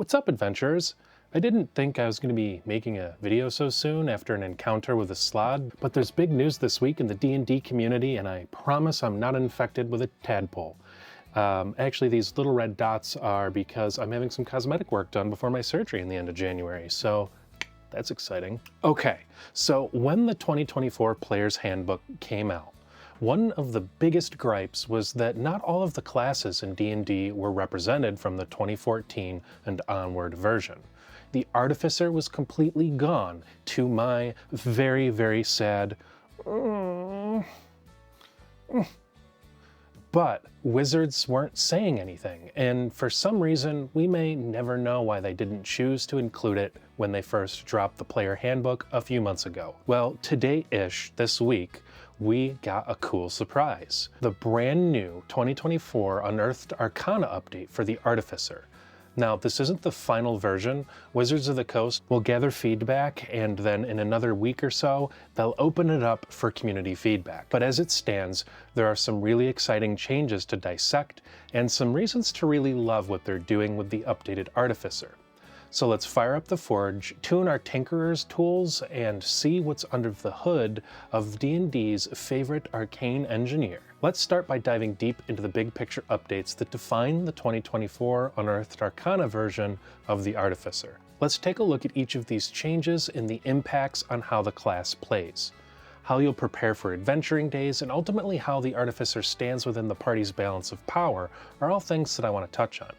What's up, adventurers? I didn't think I was going to be making a video so soon after an encounter with a slod, but there's big news this week in the D&D community, and I promise I'm not infected with a tadpole. Actually, these little red dots are because I'm having some cosmetic work done before my surgery in the end of January, so that's exciting. Okay, so when the 2024 Players Handbook came out, one of the biggest gripes was that not all of the classes in D&D were represented from the 2014 and onward version. The Artificer was completely gone, to my very, very sad But Wizards weren't saying anything, and for some reason, we may never know why they didn't choose to include it when they first dropped the Player Handbook a few months ago. Well, today-ish, this week, we got a cool surprise. The brand new 2024 Unearthed Arcana update for the Artificer. Now, this isn't the final version. Wizards of the Coast will gather feedback, and then in another week or so, they'll open it up for community feedback. But as it stands, there are some really exciting changes to dissect, and some reasons to really love what they're doing with the updated Artificer. So let's fire up the Forge, tune our Tinkerer's tools, and see what's under the hood of D&D's favorite arcane engineer. Let's start by diving deep into the big picture updates that define the 2024 Unearthed Arcana version of the Artificer. Let's take a look at each of these changes and the impacts on how the class plays, how you'll prepare for adventuring days, and ultimately how the Artificer stands within the party's balance of power are all things that I want to touch on.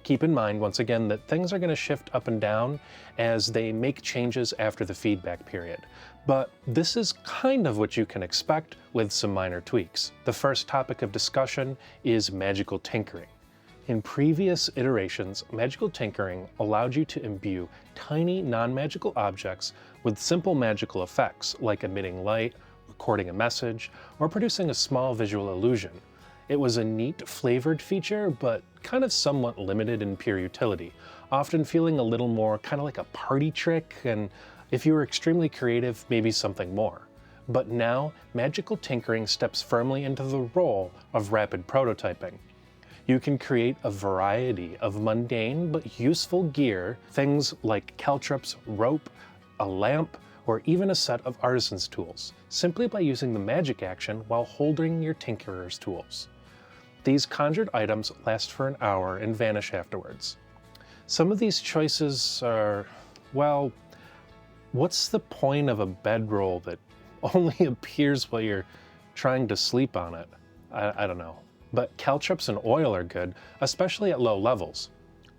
Keep in mind, once again, that things are going to shift up and down as they make changes after the feedback period. But this is kind of what you can expect with some minor tweaks. The first topic of discussion is magical tinkering. In previous iterations, magical tinkering allowed you to imbue tiny non-magical objects with simple magical effects like emitting light, recording a message, or producing a small visual illusion. It was a neat, flavored feature, but kind of somewhat limited in pure utility, often feeling a little more kind of like a party trick, and if you were extremely creative, maybe something more. But now, magical tinkering steps firmly into the role of rapid prototyping. You can create a variety of mundane but useful gear, things like caltrops, rope, a lamp, or even a set of artisan's tools, simply by using the magic action while holding your tinkerer's tools. These conjured items last for an hour and vanish afterwards. Some of these choices are, well, what's the point of a bedroll that only appears while you're trying to sleep on it? I don't know. But caltrops and oil are good, especially at low levels.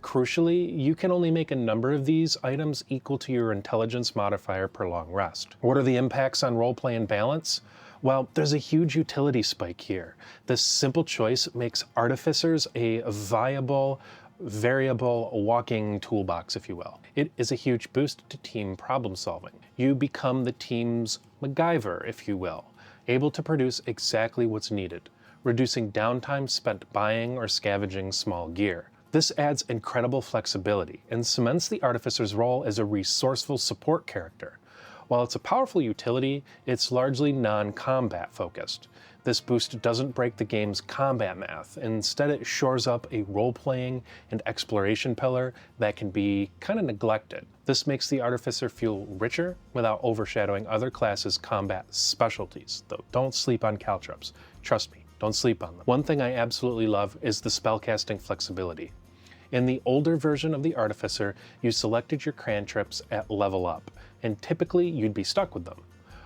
Crucially, you can only make a number of these items equal to your intelligence modifier per long rest. What are the impacts on roleplay and balance? Well, there's a huge utility spike here. This simple choice makes Artificers a viable, variable walking toolbox, if you will. It is a huge boost to team problem solving. You become the team's MacGyver, if you will, able to produce exactly what's needed, reducing downtime spent buying or scavenging small gear. This adds incredible flexibility and cements the Artificer's role as a resourceful support character. While it's a powerful utility, it's largely non-combat focused. This boost doesn't break the game's combat math. Instead, it shores up a role-playing and exploration pillar that can be kind of neglected. This makes the Artificer feel richer without overshadowing other classes' combat specialties, though don't sleep on caltrops. Trust me, don't sleep on them. One thing I absolutely love is the spellcasting flexibility. In the older version of the Artificer, you selected your cantrips at level up, and typically you'd be stuck with them.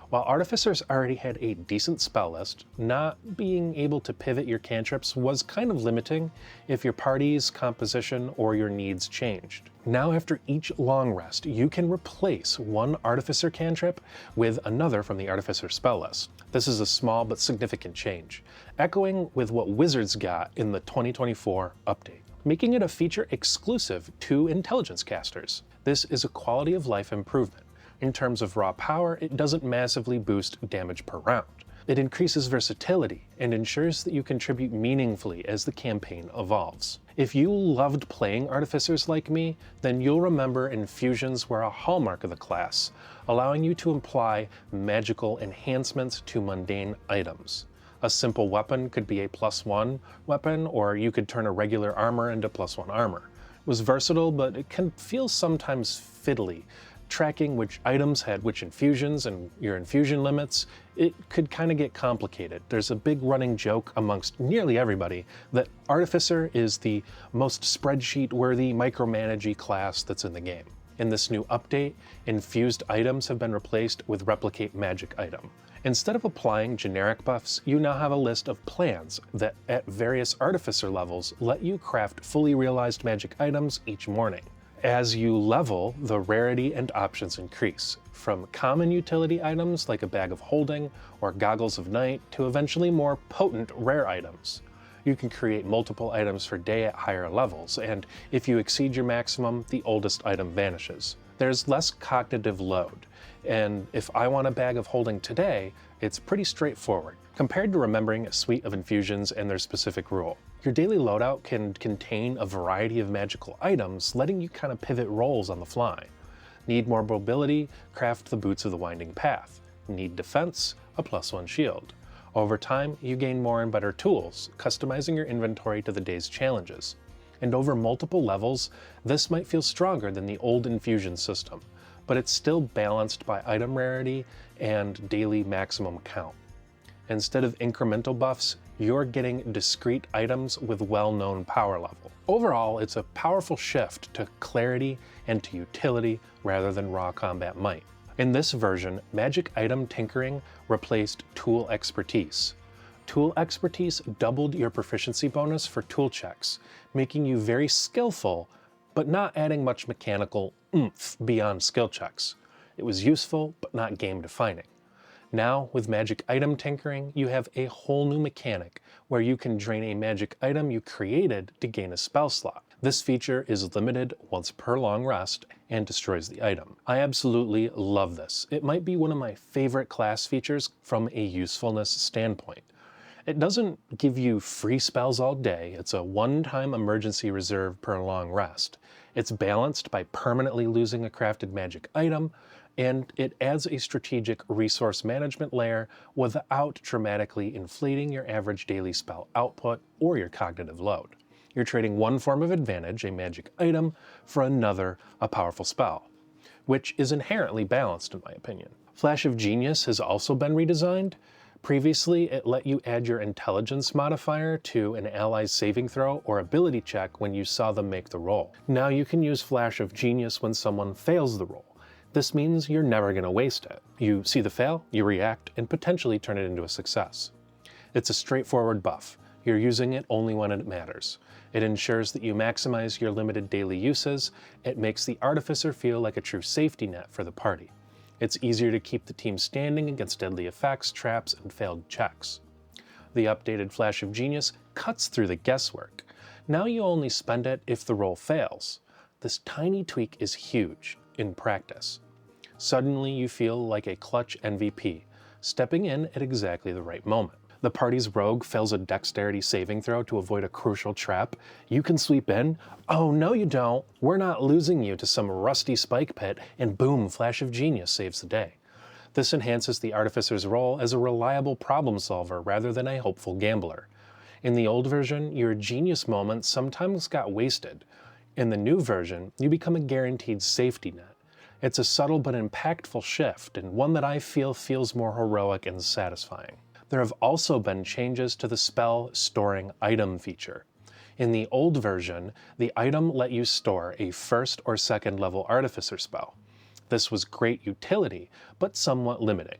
While Artificers already had a decent spell list, not being able to pivot your cantrips was kind of limiting if your party's composition or your needs changed. Now, after each long rest, you can replace one Artificer cantrip with another from the Artificer spell list. This is a small but significant change, echoing with what Wizards got in the 2024 update, making it a feature exclusive to intelligence casters. This is a quality of life improvement. In terms of raw power, it doesn't massively boost damage per round. It increases versatility and ensures that you contribute meaningfully as the campaign evolves. If you loved playing Artificers like me, then you'll remember infusions were a hallmark of the class, allowing you to apply magical enhancements to mundane items. A simple weapon could be a +1 weapon, or you could turn a regular armor into +1 armor. was versatile, but it can feel sometimes fiddly. Tracking which items had which infusions and your infusion limits, it could kind of get complicated. There's a big running joke amongst nearly everybody that Artificer is the most spreadsheet-worthy micromanagey class that's in the game. In this new update, infused items have been replaced with replicate magic item. Instead of applying generic buffs, you now have a list of plans that at various Artificer levels let you craft fully realized magic items each morning. As you level, the rarity and options increase, from common utility items like a bag of holding or goggles of night to eventually more potent rare items. You can create multiple items per day at higher levels, and if you exceed your maximum, the oldest item vanishes. There's less cognitive load, and if I want a bag of holding today, it's pretty straightforward, compared to remembering a suite of infusions and their specific rule. Your daily loadout can contain a variety of magical items, letting you kind of pivot roles on the fly. Need more mobility? Craft the Boots of the Winding Path. Need defense? A +1 shield. Over time, you gain more and better tools, customizing your inventory to the day's challenges. And over multiple levels, this might feel stronger than the old infusion system, but it's still balanced by item rarity and daily maximum count. Instead of incremental buffs, you're getting discrete items with well-known power level. Overall, it's a powerful shift to clarity and to utility rather than raw combat might. In this version, magic item tinkering replaced tool expertise. Tool expertise doubled your proficiency bonus for tool checks, making you very skillful, but not adding much mechanical oomph beyond skill checks. It was useful, but not game-defining. Now, with magic item tinkering, you have a whole new mechanic where you can drain a magic item you created to gain a spell slot. This feature is limited once per long rest and destroys the item. I absolutely love this. It might be one of my favorite class features from a usefulness standpoint. It doesn't give you free spells all day, it's a one-time emergency reserve per long rest. It's balanced by permanently losing a crafted magic item, and it adds a strategic resource management layer without dramatically inflating your average daily spell output or your cognitive load. You're trading one form of advantage, a magic item, for another, a powerful spell, which is inherently balanced in my opinion. Flash of Genius has also been redesigned. Previously, it let you add your intelligence modifier to an ally's saving throw or ability check when you saw them make the roll. Now you can use Flash of Genius when someone fails the roll. This means you're never going to waste it. You see the fail, you react, and potentially turn it into a success. It's a straightforward buff. You're using it only when it matters. It ensures that you maximize your limited daily uses. It makes the Artificer feel like a true safety net for the party. It's easier to keep the team standing against deadly effects, traps, and failed checks. The updated Flash of Genius cuts through the guesswork. Now you only spend it if the roll fails. This tiny tweak is huge in practice. Suddenly you feel like a clutch MVP, stepping in at exactly the right moment. The party's rogue fails a dexterity saving throw to avoid a crucial trap. You can sweep in. Oh, no you don't. We're not losing you to some rusty spike pit, and boom, Flash of Genius saves the day. This enhances the Artificer's role as a reliable problem solver rather than a hopeful gambler. In the old version, your genius moments sometimes got wasted. In the new version, you become a guaranteed safety net. It's a subtle but impactful shift, and one that I feel feels more heroic and satisfying. There have also been changes to the spell storing item feature. In the old version, the item let you store a first or second level Artificer spell. This was great utility, but somewhat limiting,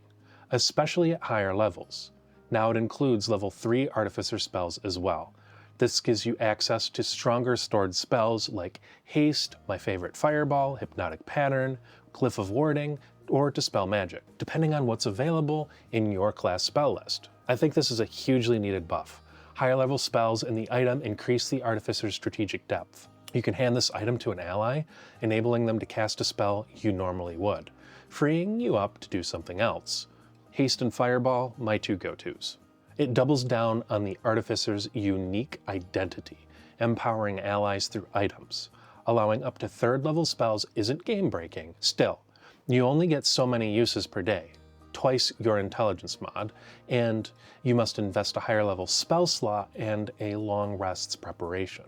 especially at higher levels. Now it includes level 3 Artificer spells as well. This gives you access to stronger stored spells like Haste, my favorite Fireball, Hypnotic Pattern, Glyph of Warding, or Dispel Magic, depending on what's available in your class spell list. I think this is a hugely needed buff. Higher level spells in the item increase the Artificer's strategic depth. You can hand this item to an ally, enabling them to cast a spell you normally would, freeing you up to do something else. Haste and Fireball, my two go-tos. It doubles down on the Artificer's unique identity, empowering allies through items. Allowing up to 3rd level spells isn't game-breaking. Still, you only get so many uses per day, twice your intelligence mod, and you must invest a higher level spell slot and a long rest's preparation.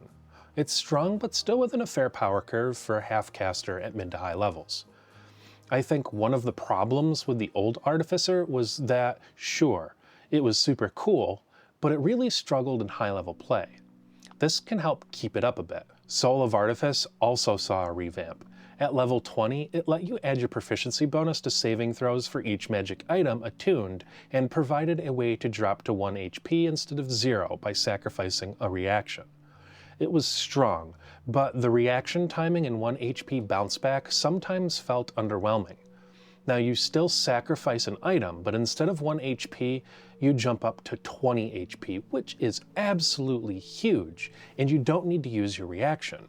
It's strong but still within a fair power curve for a half-caster at mid to high levels. I think one of the problems with the old Artificer was that, sure, it was super cool, but it really struggled in high-level play. This can help keep it up a bit. Soul of Artifice also saw a revamp. At level 20, it let you add your proficiency bonus to saving throws for each magic item attuned, and provided a way to drop to 1 HP instead of 0 by sacrificing a reaction. It was strong, but the reaction timing and 1 HP bounce back sometimes felt underwhelming. Now you still sacrifice an item, but instead of 1 HP, you jump up to 20 HP, which is absolutely huge, and you don't need to use your reaction.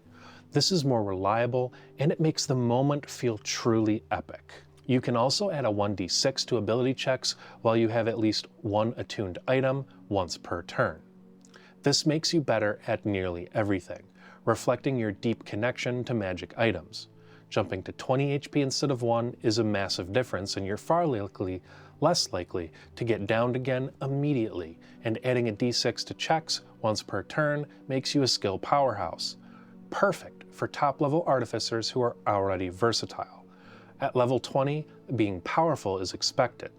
This is more reliable, and it makes the moment feel truly epic. You can also add a 1d6 to ability checks while you have at least one attuned item once per turn. This makes you better at nearly everything, reflecting your deep connection to magic items. Jumping to 20 HP instead of 1 is a massive difference, and you're far less likely to get downed again immediately, and adding a d6 to checks once per turn makes you a skill powerhouse. Perfect for top-level artificers who are already versatile. At level 20, being powerful is expected.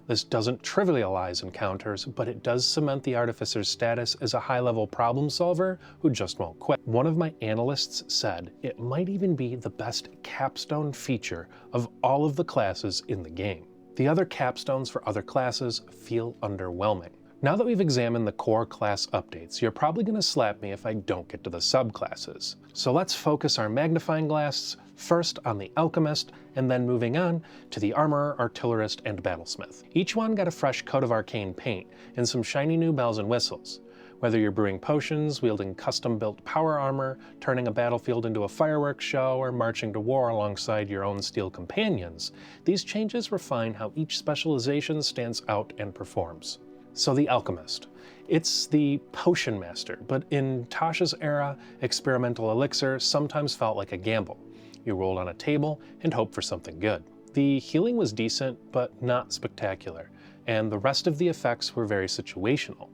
This doesn't trivialize encounters, but it does cement the artificer's status as a high-level problem solver who just won't quit. One of my analysts said it might even be the best capstone feature of all of the classes in the game. The other capstones for other classes feel underwhelming. Now that we've examined the core class updates, you're probably going to slap me if I don't get to the subclasses. So let's focus our magnifying glass first on the Alchemist, and then moving on to the Armorer, Artillerist, and Battlesmith. Each one got a fresh coat of arcane paint and some shiny new bells and whistles. Whether you're brewing potions, wielding custom-built power armor, turning a battlefield into a fireworks show, or marching to war alongside your own steel companions, these changes refine how each specialization stands out and performs. So the Alchemist. It's the potion master, but in Tasha's era, experimental elixir sometimes felt like a gamble. You rolled on a table and hoped for something good. The healing was decent, but not spectacular, and the rest of the effects were very situational.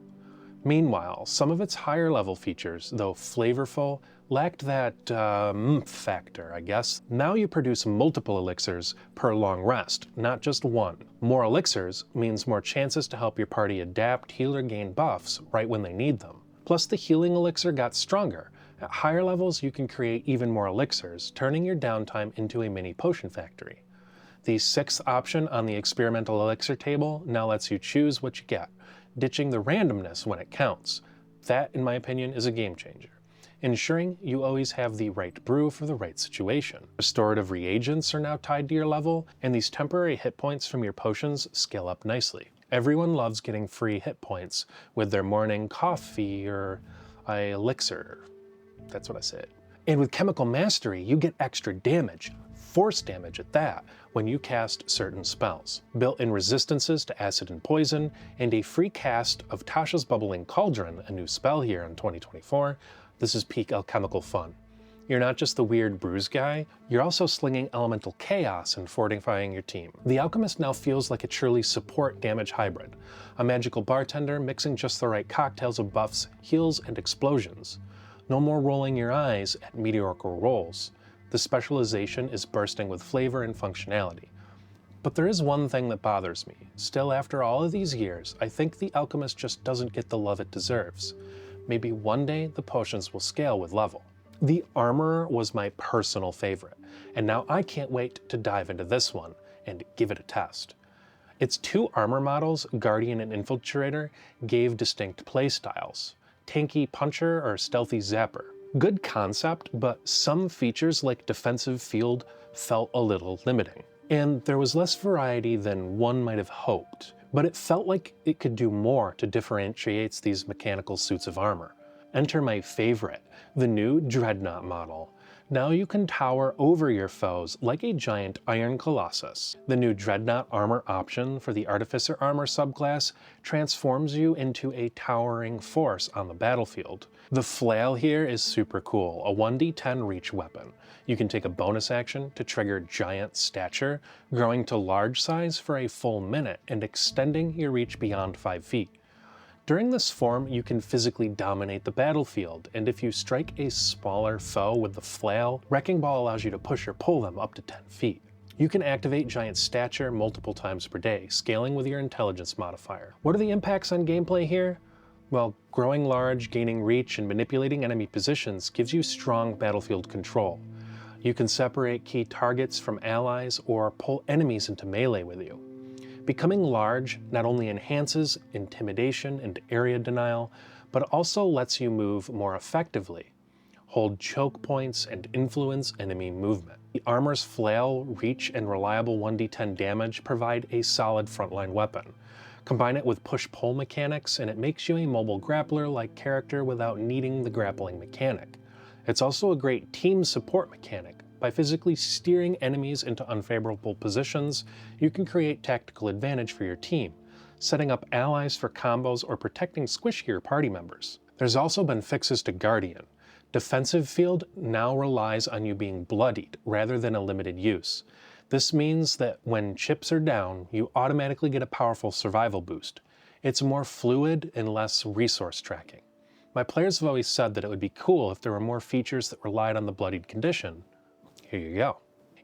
Meanwhile, some of its higher level features, though flavorful, lacked that factor, I guess. Now you produce multiple elixirs per long rest, not just one. More elixirs means more chances to help your party adapt, heal, or gain buffs right when they need them. Plus the healing elixir got stronger. At higher levels you can create even more elixirs, turning your downtime into a mini potion factory. The 6th option on the experimental elixir table now lets you choose what you get, ditching the randomness when it counts. That, in my opinion, is a game changer, ensuring you always have the right brew for the right situation. Restorative reagents are now tied to your level, and these temporary hit points from your potions scale up nicely. Everyone loves getting free hit points with their morning coffee or elixir. That's what I said. And with Chemical Mastery, you get extra damage, force damage at that, when you cast certain spells. Built-in resistances to acid and poison, and a free cast of Tasha's Bubbling Cauldron, a new spell here in 2024. This is peak alchemical fun. You're not just the weird bruise guy, you're also slinging elemental chaos and fortifying your team. The Alchemist now feels like a truly support damage hybrid, a magical bartender mixing just the right cocktails of buffs, heals, and explosions. No more rolling your eyes at mediocre rolls. The specialization is bursting with flavor and functionality. But there is one thing that bothers me. Still, after all of these years, I think the Alchemist just doesn't get the love it deserves. Maybe one day the potions will scale with level. The Armorer was my personal favorite, and now I can't wait to dive into this one and give it a test. Its 2 armor models, Guardian and Infiltrator, gave distinct playstyles. Tanky Puncher or Stealthy Zapper. Good concept, but some features like Defensive Field felt a little limiting. And there was less variety than one might have hoped, but it felt like it could do more to differentiate these mechanical suits of armor. Enter my favorite, the new Dreadnaught model. Now you can tower over your foes like a giant iron colossus. The new Dreadnaught Armor option for the Artificer armor subclass transforms you into a towering force on the battlefield. The flail here is super cool, a 1d10 reach weapon. You can take a bonus action to trigger giant stature, growing to large size for a full minute and extending your reach beyond 5 feet. During this form, you can physically dominate the battlefield, and if you strike a smaller foe with the flail, Wrecking Ball allows you to push or pull them up to 10 feet. You can activate Giant Stature multiple times per day, scaling with your intelligence modifier. What are the impacts on gameplay here? Well, growing large, gaining reach, and manipulating enemy positions gives you strong battlefield control. You can separate key targets from allies or pull enemies into melee with you. Becoming large not only enhances intimidation and area denial, but also lets you move more effectively, hold choke points, and influence enemy movement. The armor's flail, reach, and reliable 1d10 damage provide a solid frontline weapon. Combine it with push-pull mechanics, and it makes you a mobile grappler-like character without needing the grappling mechanic. It's also a great team support mechanic. By physically steering enemies into unfavorable positions, you can create tactical advantage for your team, setting up allies for combos or protecting squishier party members. There's also been fixes to Guardian. Defensive field now relies on you being bloodied rather than a limited use. This means that when chips are down, you automatically get a powerful survival boost. It's more fluid and less resource tracking. My players have always said that it would be cool if there were more features that relied on the bloodied condition. Here you go.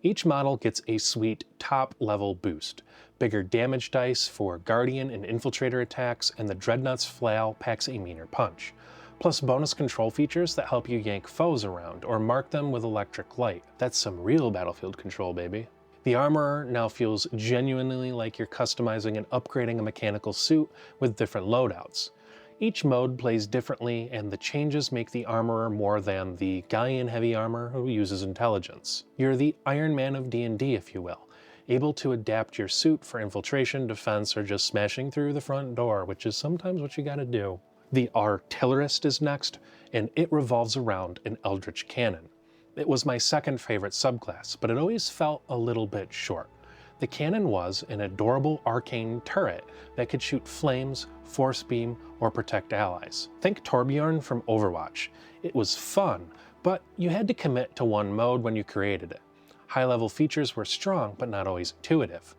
Each model gets a sweet top-level boost. Bigger damage dice for Guardian and Infiltrator attacks, and the Dreadnaught's flail packs a meaner punch. Plus bonus control features that help you yank foes around or mark them with electric light. That's some real battlefield control, baby. The Armorer now feels genuinely like you're customizing and upgrading a mechanical suit with different loadouts. Each mode plays differently, and the changes make the Armorer more than the guy in heavy armor who uses intelligence. You're the Iron Man of D&D, if you will, able to adapt your suit for infiltration, defense, or just smashing through the front door, which is sometimes what you gotta do. The Artillerist is next, and it revolves around an Eldritch Cannon. It was my second favorite subclass, but it always felt a little bit short. The cannon was an adorable arcane turret that could shoot flames, force beam, or protect allies. Think Torbjorn from Overwatch. It was fun, but you had to commit to one mode when you created it. High-level features were strong, but not always intuitive.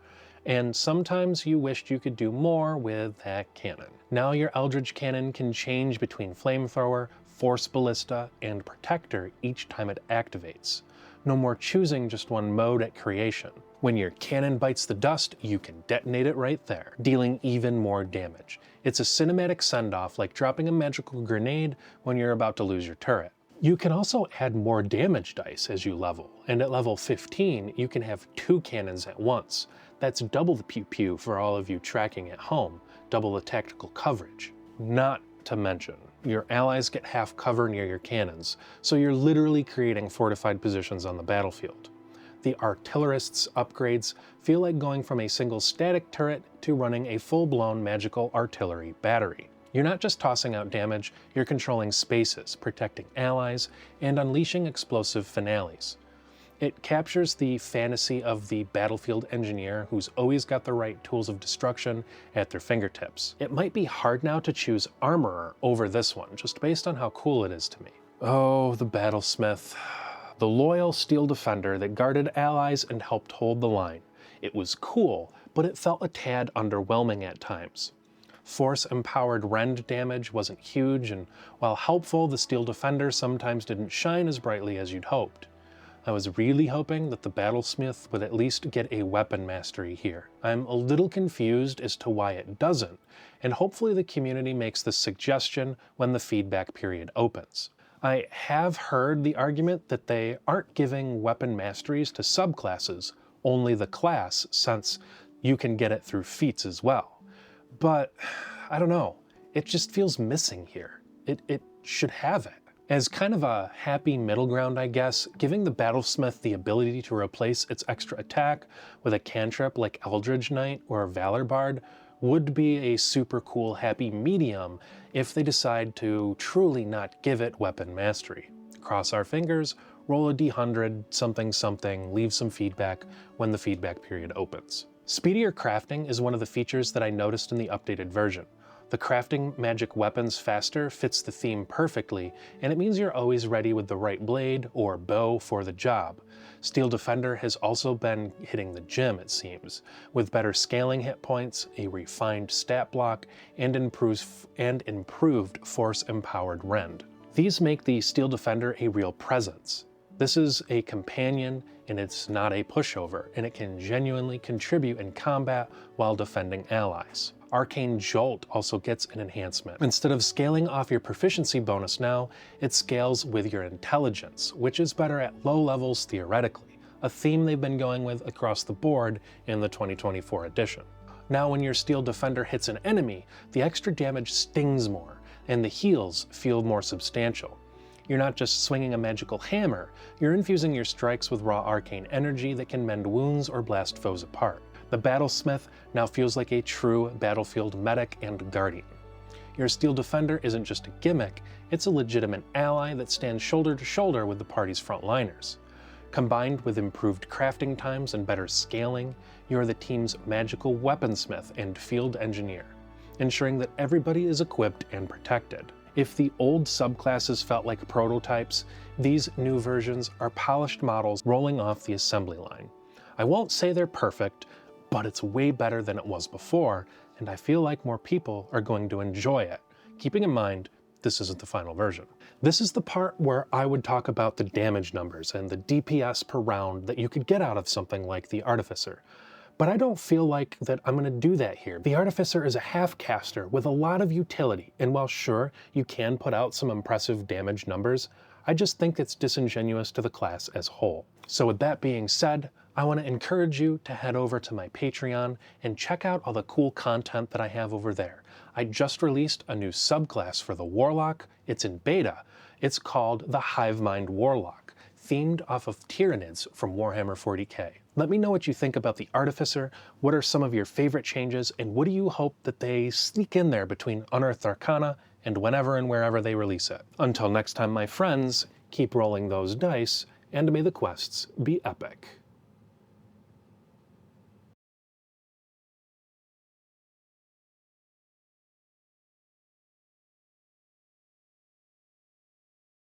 And sometimes you wished you could do more with that cannon. Now your Eldritch Cannon can change between Flamethrower, Force Ballista, and Protector each time it activates. No more choosing just one mode at creation. When your cannon bites the dust, you can detonate it right there, dealing even more damage. It's a cinematic send-off like dropping a magical grenade when you're about to lose your turret. You can also add more damage dice as you level, and at level 15, you can have 2 cannons at once. That's double the pew-pew for all of you tracking at home, double the tactical coverage. Not to mention, your allies get half cover near your cannons, so you're literally creating fortified positions on the battlefield. The Artillerist's upgrades feel like going from a single static turret to running a full-blown magical artillery battery. You're not just tossing out damage, you're controlling spaces, protecting allies, and unleashing explosive finales. It captures the fantasy of the battlefield engineer who's always got the right tools of destruction at their fingertips. It might be hard now to choose Armorer over this one, just based on how cool it is to me. Oh, the Battlesmith. The loyal steel defender that guarded allies and helped hold the line. It was cool, but it felt a tad underwhelming at times. Force-empowered rend damage wasn't huge, and while helpful, the steel defender sometimes didn't shine as brightly as you'd hoped. I was really hoping that the Battlesmith would at least get a weapon mastery here. I'm a little confused as to why it doesn't, and hopefully the community makes this suggestion when the feedback period opens. I have heard the argument that they aren't giving weapon masteries to subclasses, only the class, since you can get it through feats as well. But I don't know, it just feels missing here. It should have it. As kind of a happy middle ground, I guess, giving the Battlesmith the ability to replace its extra attack with a cantrip like Eldridge Knight or Valor Bard would be a super cool happy medium if they decide to truly not give it weapon mastery. Cross our fingers, roll a d100, something something, leave some feedback when the feedback period opens. Speedier crafting is one of the features that I noticed in the updated version. The crafting magic weapons faster fits the theme perfectly, and it means you're always ready with the right blade or bow for the job. Steel Defender has also been hitting the gym, it seems, with better scaling hit points, a refined stat block, and improved force-empowered rend. These make the Steel Defender a real presence. This is a companion, and it's not a pushover, and it can genuinely contribute in combat while defending allies. Arcane Jolt also gets an enhancement. Instead of scaling off your proficiency bonus now, it scales with your intelligence, which is better at low levels theoretically, a theme they've been going with across the board in the 2024 edition. Now when your Steel Defender hits an enemy, the extra damage stings more, and the heals feel more substantial. You're not just swinging a magical hammer, you're infusing your strikes with raw arcane energy that can mend wounds or blast foes apart. The Battlesmith now feels like a true battlefield medic and guardian. Your Steel Defender isn't just a gimmick, it's a legitimate ally that stands shoulder to shoulder with the party's frontliners. Combined with improved crafting times and better scaling, you're the team's magical weaponsmith and field engineer, ensuring that everybody is equipped and protected. If the old subclasses felt like prototypes, these new versions are polished models rolling off the assembly line. I won't say they're perfect, but it's way better than it was before, and I feel like more people are going to enjoy it, keeping in mind this isn't the final version. This is the part where I would talk about the damage numbers and the DPS per round that you could get out of something like the Artificer. But I don't feel like that I'm going to do that here. The Artificer is a half-caster with a lot of utility, and while sure, you can put out some impressive damage numbers, I just think it's disingenuous to the class as a whole. So with that being said, I want to encourage you to head over to my Patreon and check out all the cool content that I have over there. I just released a new subclass for the Warlock. It's in beta. It's called the Hivemind Warlock, themed off of Tyranids from Warhammer 40k. Let me know what you think about the Artificer, what are some of your favorite changes, and what do you hope that they sneak in there between Unearthed Arcana and whenever and wherever they release it. Until next time, my friends, keep rolling those dice, and may the quests be epic.